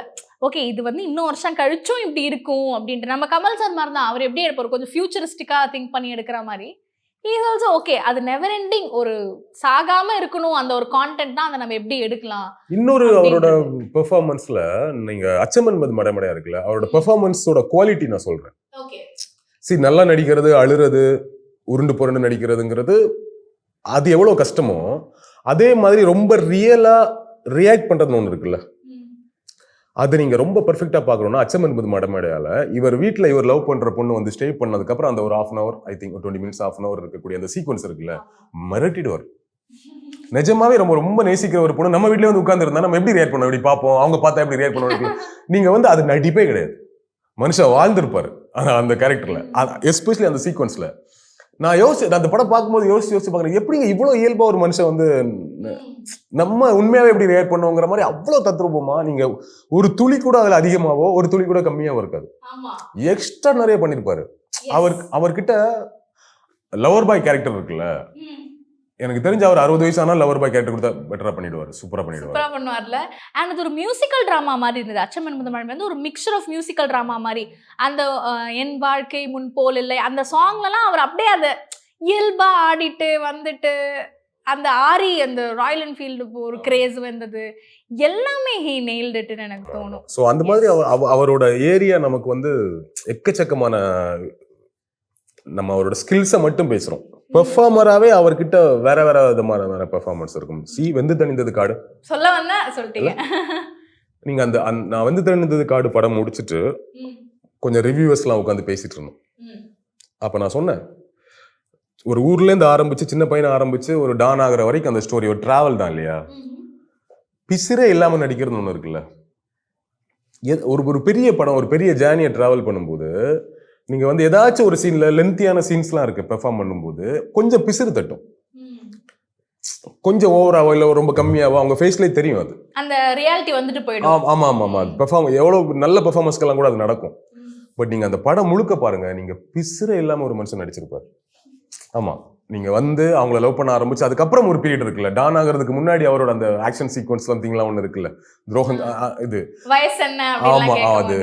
ஓகே இது வந்து இன்னும் வருஷம் கழிச்சும் இப்படி இருக்கும் அப்படின்ட்டு. நம்ம கமல் சார் மாதிரி தான், அவர் எப்படி எடுப்பார், கொஞ்சம் ஃபியூச்சரிஸ்டிக்கா திங்க் பண்ணி எடுக்கிற மாதிரி. இஸ் ஆல்சோ ஓகே, அது நெவர் எண்டிங், ஒரு சாகாம இருக்கணும் அந்த ஒரு கான்டென்ட் தான், அதை நம்ம எப்படி எடுக்கலாம். இன்னொரு அவரோட பெர்ஃபார்மன்ஸ்ல நீங்க அச்சமன் மடமடையா இருக்குல்ல, அவரோட பெர்ஃபார்மன்ஸோட குவாலிட்டி நான் சொல்றேன். நல்லா நடிக்கிறது, அழுறது, உருண்டு புரண்டு நடிக்கிறதுங்கிறது அது எவ்வளவு கஷ்டமோ, அதே மாதிரி ரொம்ப ரியலா ரியாக்ட் பண்றதுன்னு ஒண்ணு இருக்குல்ல, அது நீங்க ரொம்ப பெர்ஃபெக்டா பாக்கணும்னா அச்சமன் மடமடையால இவர் வீட்டுல இவர் லவ் பண்ற பொண்ணு வந்து ஸ்டே பண்ணதுக்கு அப்புறம் அந்த ஒரு 1/2 hour, I think 20 minutes 1/2 hour இருக்கக்கூடிய அந்த சீக்வன்ஸ் இருக்குல்ல, மிரட்டிடுவார். நிஜமாவே ரொம்ப ரொம்ப நேசிக்கிற ஒரு பொண்ணு நம்ம வீட்லயே வந்து உட்கார்ந்து இருந்தா நம்ம எப்படி ரியாக்ட் பண்ண, எப்படி பார்ப்போம், அவங்க பார்த்தா எப்படி ரியாக்ட் பண்ணுவாங்க. நீங்க வந்து அது நடிப்பே கிடையாது, மனுஷன் வாழ்ந்திருப்பாரு அந்த கேரக்டர்ல, எஸ்பெஷலி அந்த சீக்வன்ஸ்ல. நான் அந்த படம் பார்க்கும்போது யோசிச்சு பாக்குறேன், எப்படிங்க இவ்வளவு இயல்பா ஒரு மனுஷன் வந்து நம்ம உண்மையாவே எப்படி ரியாக்ட் பண்ணுவோங்கிற மாதிரி அவ்வளவு தத்ரூபமா. நீங்க ஒரு துளி கூட அதுல அதிகமாவோ ஒரு துளி கூட கம்மியாவோ இருக்காது, எக்ஸ்ட்ரா நிறைய பண்ணிருப்பாரு. அவர்கிட்ட லவர் பாய் கேரக்டர் இருக்குல்ல, எனக்கு தெரிஞ்ச அவர் 60 வயசு ஆனால் லவர் பாய் கேரக்டர் கொடுத்தா பெட்டரா பண்ணிடுவாரு, சூப்பரா பண்ணுவார்ல. அண்ட் அது ஒரு மியூசிக்கல் டிராமா மாதிரி இருந்தது. அச்சமன் முதல் வந்து ஒரு மிக்சர் ஆஃப் மியூசிக்கல் டிராமா மாதிரி. அந்த என் வாழ்க்கை முன் போல் இல்லை அந்த சாங்லாம் அவர் அப்படியே அதை இயல்பா ஆடிட்டு வந்துட்டு, அந்த ஆரி அந்த ராயல் என்ஃபீல்டு ஒரு கிரேஸ் வந்தது, எல்லாமே ஹி நெயில்ட் இட்னு எனக்கு தோணும். ஸோ அந்த மாதிரி அவரோட ஏரியா நமக்கு வந்து எக்கச்சக்கமான, நம்ம அவரோட ஸ்கில்ஸை மட்டும் பேசுறோம். பெர்ஃபார்மராகவே அவர்கிட்ட வேற வேற விதமான பெர்ஃபார்மன்ஸ் இருக்கும். வெந்து தணிந்தது காடு சொல்ல வந்தா சொல்லிட்டீங்க. நீங்க அந்த நான் வெந்து தணிந்தது காடு படம் முடிச்சுட்டு கொஞ்சம் ரிவ்யூவர்ஸ்லாம் உட்காந்து பேசிட்டு இருந்தோம். அப்ப நான் சொன்னேன், ஒரு ஊர்ல இருந்து ஆரம்பிச்சு சின்ன பையனை ஆரம்பிச்சு ஒரு டான் ஆகிற வரைக்கும் அந்த ஸ்டோரி ஒரு டிராவல் தான் இல்லையா. பிசிறே இல்லாம நடிக்கிறது ஒண்ணு இருக்குல்ல, ஒரு பெரிய படம் ஒரு பெரிய ஜேர்னியை டிராவல் பண்ணும்போது நீங்க வந்து ஏதாச்சும் ஒரு சீன்ல லென்த்தியான சீன்ஸ்லாம் இருக்கு, பெர்ஃபார்ம் பண்ணும்போது கொஞ்சம் பிசிறு தட்டும், கொஞ்சம் ஓவராவோ இல்ல ரொம்ப கம்மியாவோ அவங்க ஃபேஸ்லயே தெரியும், அது அந்த ரியாலிட்டி வந்துட்டு போயிடும். ஆமா ஆமா ஆமா, பெர்ஃபார்ம் எவ்வளவு நல்ல பெர்ஃபார்மன்ஸ்க்கெல்லாம் கூட அது நடக்கும். பட் நீங்க அந்த படம் முழுக்க பாருங்க, நீங்க பிசிறே இல்லாம ஒரு மனுஷன் நடிச்சிருப்பாரு. ஆமா, நீங்க வந்து அவங்கள லவ் பண்ண ஆரம்பிச்சு அதுக்கப்புறம் ஒரு பீரியட் இருக்குல்ல, டான் ஆகிறதுக்கு முன்னாடி அவரோட அந்த ஆக்ஷன் சீக்வன்ஸ் சம்திங்லாம் ஒண்ணு இருக்குல்ல, துரோகம் இது ஆமா, அது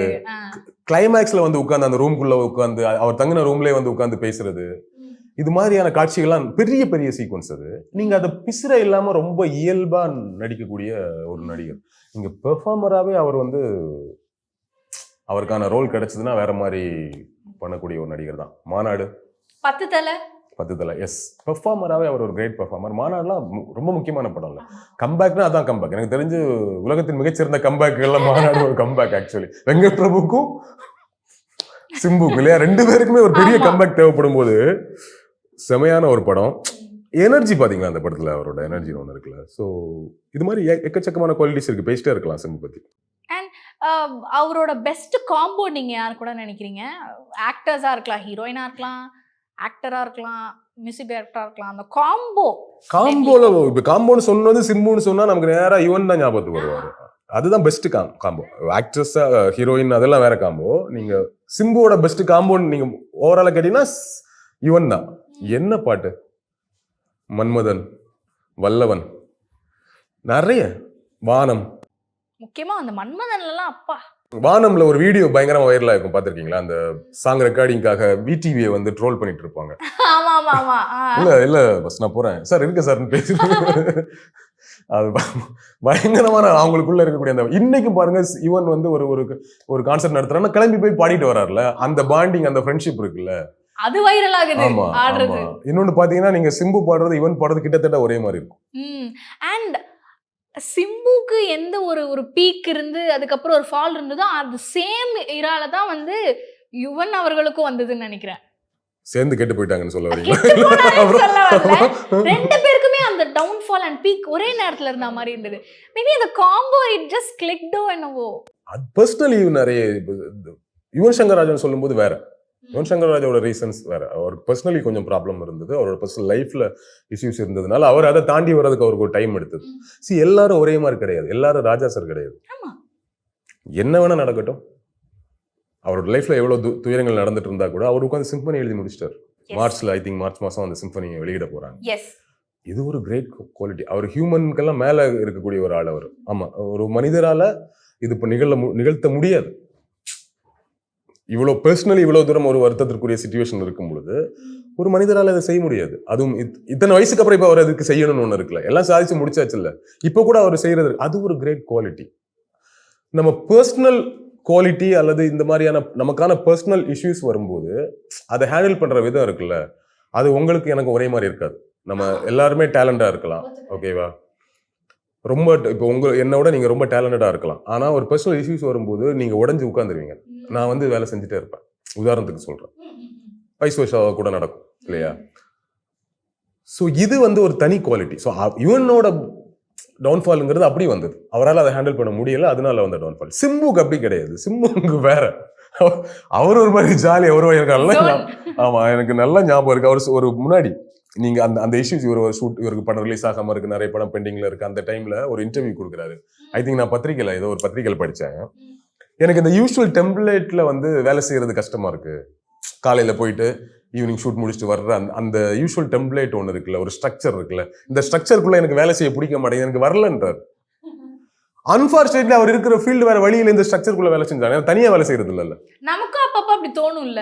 கிளைமேக்ஸ்ல வந்து உட்காந்து அந்த ரூம்குள்ள உட்காந்து அவர் தங்கின ரூம்லயே வந்து உட்காந்து பேசுறது, இது மாதிரியான காட்சிகள்லாம் பெரிய பெரிய சீக்வன்ஸ். அது நீங்க அதை பிசிற இல்லாம ரொம்ப இயல்பா நடிக்கக்கூடிய ஒரு நடிகர். நீங்க பெர்ஃபார்மராகவே அவர் வந்து அவருக்கான ரோல் கிடைச்சதுன்னா வேற மாதிரி பண்ணக்கூடிய ஒரு நடிகர் தான். மாநாடு 10 தலை எஸ், பெர்ஃபார்மராகவே அவர் ஒரு கிரேட் பெர்ஃபார்மர். மாநாடுலாம் ரொம்ப முக்கியமான படம் இல்லை, கம்பேக்னா அதான் கம்பேக். எனக்கு தெரிஞ்சு உலகத்தின் மிகச்சிறந்த கம்பேக்குகள்ல மாநாடு ஒரு கம்பேக். ஆக்சுவலி வெங்கட் பிரபுக்கும் சிம்புக்கும் இல்லையா, 2 பேருக்குமே ஒரு பெரிய கம்பேக் தேவைப்படும் போது செமையான ஒரு படம். எனர்ஜி பாத்தீங்களா அந்த படத்துல, அவரோட எனர்ஜி ஒன்று இருக்குல்ல. ஸோ இது மாதிரி எக்கச்சக்கமான குவாலிட்டிஸ் இருக்கு, பேசிட்டே இருக்கலாம் சிம்பு பத்தி. அவரோட பெஸ்ட் காம்போ நீங்க யார் கூட நினைக்கிறீங்க? ஆக்டர்ஸா இருக்கலாம், ஹீரோயினா இருக்கலாம், ஆக்டரா இருக்கலாம், மியூசிக் டைரக்டரா இருக்கலாம். அந்த காம்போல இப்போ காம்போன்னு சொன்னது சிம்புன்னு சொன்னா நமக்கு நேரா யுவன் தான் ஞாபகத்துக்கு வருவாரு. அதுதான் பெஸ்ட் காம்போ. ஆக்ட்ரஸா ஹீரோயின் அதெல்லாம் வேற காம்போ. நீங்க சிம்புவோட பெஸ்ட் காம்போன்னு நீங்க ஓவரால கேட்டீங்கன்னா யுவன் தான். என்ன பாட்டு, மன்மதன், வல்லவன், நிறைய, வானம். முக்கியமா அந்த மன்மதன்லாம் அப்பா. வானம்ல ஒரு வீடியோ பயங்கரமா வைரலா இருக்கும், பாத்திருக்கீங்களா? அந்த சாங் ரெக்கார்டிங்காக விடிவியை வந்து ட்ரோல் பண்ணிட்டு இருப்பாங்க. ஆமா ஆமா ஆமா. இல்ல பஸ் நான் போறேன் சார், இருக்கு சார்னு பேசுறேன். அது பயங்கரமான அவங்களுக்குள்ள இருக்கக்கூடிய அந்த இன்னைக்கும் பாருங்க, யுவன் வந்து ஒரு கான்சர்ட் நடத்துறாங்கன்னா கிளம்பி போய் பாடிட்டு வர்றாருல, அந்த பாண்டிங், அந்த ஃப்ரெண்ட்ஷிப் இருக்குல்ல, அது வைரல் ஆகுது ஆடுறது. இன்னொன்னு பாத்தீங்கன்னா நீங்க சிம்பு பாடுறது யுவன் பாடுறது கிட்டத்தட்ட ஒரே மாதிரி இருக்கும். அண்ட் சிம்புக்கு எந்த ஒரு பீக் இருந்து அதுக்கப்புறம் ஒரு ஃபால் இருந்ததோ அது சேம் இரால தான் வந்து யுவன் அவர்களுக்கும் வந்ததுன்னு நினைக்கிறேன். சேர்ந்து கெட்டு போயிட்டாங்கன்னு சொல்ல வரீங்க? ரெண்டு பேருக்குமே அந்த டவுன்ஃபால் அண்ட் பீக் ஒரே நேரத்துல இருந்த மாதிரி இருந்தது. மேபி அந்த காம்போ இட் ஜஸ்ட் கிளிக்டோ என்னவோ. அது பர்சனலி நிறைய யுவன் சங்கர் ராஜன் சொல்லும்போது வேற, யுவன் சங்கர் ராஜாவோட ரீசன்ஸ் வேற. அவருக்கு பர்சனலி கொஞ்சம் ப்ராப்ளம் இருந்தது, அவரோட பர்சனல் லைஃப்ல இஷ்யூஸ் இருந்ததுனால அவர் அதை தாண்டி வர்றதுக்கு அவருக்கு ஒரு டைம் எடுத்தது. எல்லாரும் ஒரே மாதிரி கிடையாது, எல்லாரும் ராஜா சார் கிடையாது. என்ன வேணா நடக்கட்டும், அவரோட லைஃப்ல எவ்வளவு துயரங்கள் நடந்துட்டு இருந்தா கூட அவர் உட்காந்து சிம்பனி எழுதி முடிச்சிட்டார். மார்ச்ல ஐ திங்க் மார்ச் மாசம் அந்த சிம்பனி வெளியிட போறாங்க. இது ஒரு கிரேட் குவாலிட்டி. அவர் ஹியூமனுக்கெல்லாம் மேல இருக்கக்கூடிய ஒரு ஆள் அவர். ஆமா, ஒரு மனிதரால இது இப்ப நிகழ்த்த முடியாது. இவ்வளவு பர்சனலி இவ்வளவு தூரம் ஒரு வருத்தத்திற்குரிய சிச்சுவேஷன் இருக்கும் பொழுது ஒரு மனிதரால் அதை செய்ய முடியாது. அதுவும் இத்தனை வயசுக்கு அப்புறம் இப்ப அவர் அதுக்கு செய்யணும்னு ஒண்ணு இருக்குல்ல, எல்லாம் சாதிச்சு முடிச்சாச்சு இல்ல, இப்ப கூட அவர் செய்யறது அது ஒரு கிரேட் குவாலிட்டி. நம்ம பர்சனல் குவாலிட்டி அல்லது இந்த மாதிரியான நமக்கான பர்சனல் இஷ்யூஸ் வரும்போது அதை ஹேண்டில் பண்ற விதம் இருக்குல்ல, அது உங்களுக்கு எனக்கு ஒரே மாதிரி இருக்காது. நம்ம எல்லாருமே டேலண்டா இருக்கலாம், ஓகேவா? ரொம்ப இப்போ என்னோட நீங்க ரொம்ப டேலண்டடா இருக்கலாம், ஆனா ஒரு பர்சனல் இஷ்யூஸ் வரும்போது நீங்க உடஞ்சு உட்காந்துருவீங்க. நான் வந்து வேலை செஞ்சுட்டே இருப்பேன், உதாரணத்துக்கு சொல்றேன், வைஸ் வருஷாவா கூட நடக்கும் இல்லையா? ஸோ இது வந்து ஒரு தனி குவாலிட்டி. ஸோ யுவனோட டவுன்ஃபால்ங்கிறது அப்படி வந்தது, அவரால் அதை ஹேண்டில் பண்ண முடியல, அதனால வந்த டவுன்ஃபால். சிம்புக்கு அப்படி கிடையாது, சிம்புக்கு வேற. அவர் ஒரு மாதிரி ஜாலி, அவர் இருக்காருல்ல. ஆமா, எனக்கு நல்லா ஞாபகம் இருக்கு. அவர் ஒரு முன்னாடி நீங்க அந்த இஷ்யூஸ், இவருக்கு படம் ரிலீஸ் ஆகாம இருக்கு, நிறைய படம் பெண்டிங்ல இருக்கு, அந்த டைம்ல ஒரு இன்டர்வியூ கொடுக்குறாரு. ஐ திங்க் நான் பத்திரிகையில ஏதோ ஒரு பத்திரிகையில் படிச்சேன். எனக்கு இந்த யூஸ்வல் டெம்ப்ளேட்ல வந்து வேலை செய்யறது கஷ்டமா இருக்கு, காலையில போயிட்டு ஈவினிங் ஷூட் முடிச்சுட்டு வர்ற அந்த யூஸ்வல் டெம்ப்ளேட் ஒன்று இருக்குல்ல, ஒரு ஸ்ட்ரக்சர் இருக்குல்ல, இந்த ஸ்ட்ரக்சருக்குள்ள எனக்கு வேலை செய்ய பிடிக்க மாட்டேங்குது, எனக்கு வரலன்றார். அன்பார்ச்சுனேட்லி அவர் இருக்கிற ஃபீல்டு வேற வழியில இந்த ஸ்ட்ரக்சருக்குள்ள வேலை செஞ்சாங்க, தனியா வேலை செய்யறது இல்ல. நமக்கும் அப்பப்ப அப்படி தோணும்ல.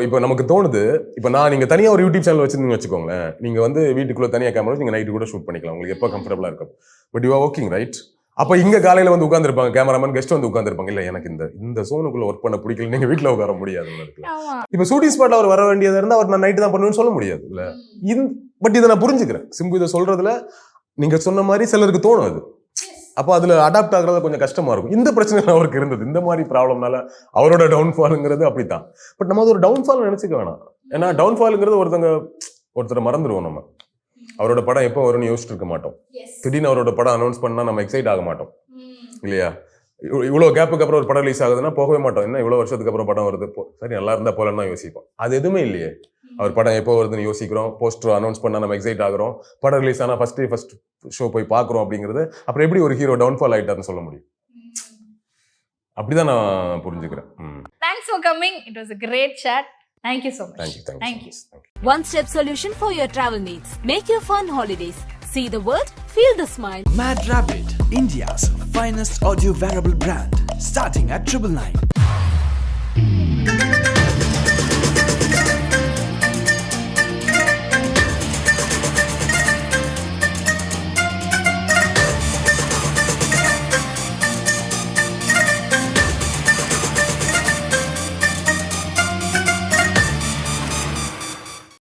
இப்போ நமக்கு தோணுது, இப்போ நீங்க தனியா ஒரு யூடியூப் சேனல் வச்சிருந்தீங்க வச்சுக்கோங்களேன், நீங்க வந்து வீட்டுக்குள்ள தனியா கேமரா நீங்க நைட்டு கூட ஷூட் பண்ணிக்கலாம், உங்களுக்கு எப்போ கம்ஃபர்டபுளா இருக்கும். But you are working right. அப்ப இங்க காலையில வந்து உட்காந்துருப்பாங்க கேமராமேன், கெஸ்ட் வந்து உட்காந்துருப்பாங்க. இல்ல எனக்கு இந்த சோனுக்குள்ள ஒர்க் பண்ண பிடிக்கல, நீங்க வீட்டுல உட்கார முடியாதுன்னு இருக்குல்ல. இப்ப ஷூட்டிங் ஸ்பாட்ல அவர் வர வேண்டியதா இருந்தா அவர் நான் நைட்டு தான் பண்ணுவேன்னு சொல்ல முடியாது இல்ல. பட் இதை நான் புரிஞ்சுக்கிறேன், சிம்பு இதை சொல்றதுல நீங்க சொன்ன மாதிரி சிலருக்கு தோணும் அது, அப்போ அதுல அடாப்ட் ஆகுறது கொஞ்சம் கஷ்டமா இருக்கும். இந்த பிரச்சனை அவருக்கு இருந்தது, இந்த மாதிரி ப்ராப்ளம்னால அவரோட டவுன்ஃபால்ங்கிறது அப்படித்தான். பட் நம்ம அது ஒரு டவுன்ஃபால் நினைச்சுக்க வேணாம். ஏன்னா டவுன்ஃபால்ங்கிறது ஒருத்தரை மறந்துடுவோம். நம்ம அவரோட படம் எப்போ வரும்னு யோசிச்சுட்டு இருக்க மாட்டோம். திடீர்னு அவரோட படம் அனௌன்ஸ் பண்ணா நம்ம எக்ஸைட் ஆக மாட்டோம் இல்லையா? இவ்வளவு கேப்புக்கு அப்புறம் ஒரு படம் ரிலீஸ் ஆகுதுன்னா போகவே மாட்டோம். என்ன இவ்வளவு வருஷத்துக்கு அப்புறம் படம் வருது, சரி நல்லா இருந்தா போலன்னு தான் யோசிப்போம். அது எதுவுமே இல்லையே. அவர் படம் எப்போ வருதுன்னு யோசிக்கிறோம், போஸ்டர் அனௌன்ஸ் பண்ணா நம்ம எக்ஸைட் ஆகிறோம், படம் ரிலீஸ் ஆனா ஃபர்ஸ்ட் ஷோ போய் பாக்குறோம். அப்படிங்கிறது அப்புறம் எப்படி ஒரு ஹீரோ டவுன்ஃபால் ஆயிட்டாருன்னு சொல்ல முடியும்? அப்படிதான் நான் புரிஞ்சுக்கிறேன். Thanks for coming. It was a great chat. Thank you so much. Thank you. One step solution for your travel needs. Make your fun holidays. See the world, feel the smile. Mad Rabbit, India's finest audio wearable brand, starting at 999.